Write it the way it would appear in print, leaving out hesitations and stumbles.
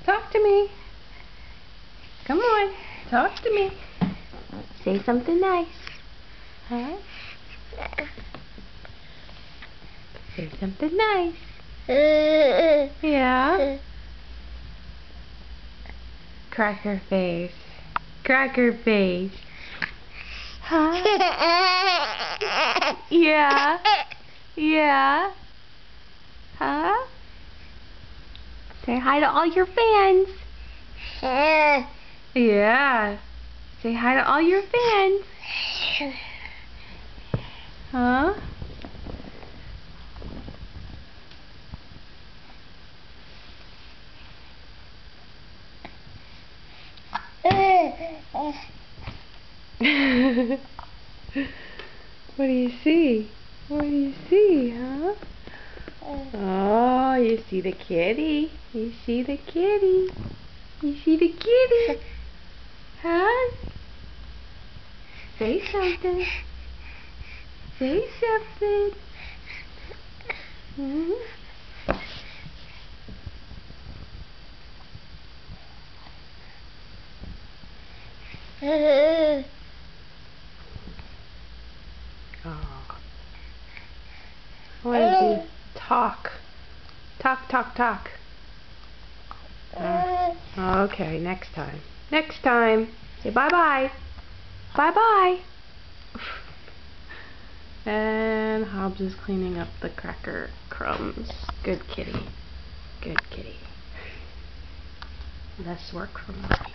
Talk to me. Come on, talk to me. Say something nice. Huh? Say something nice. Yeah. Cracker face. Cracker face. Huh? Yeah. Yeah. Huh? Say hi to all your fans. Yeah. Say hi to all your fans. Huh? What do you see? What do you see, huh? Oh, you see the kitty. You see the kitty. You see the kitty. Huh? Say something. Say something. Hmm? Oh. Why don't you talk? Talk, talk, talk. Okay, next time. Next time. Say bye-bye. Bye-bye. And Hobbs is cleaning up the cracker crumbs. Good kitty. Good kitty. Less work for Marty.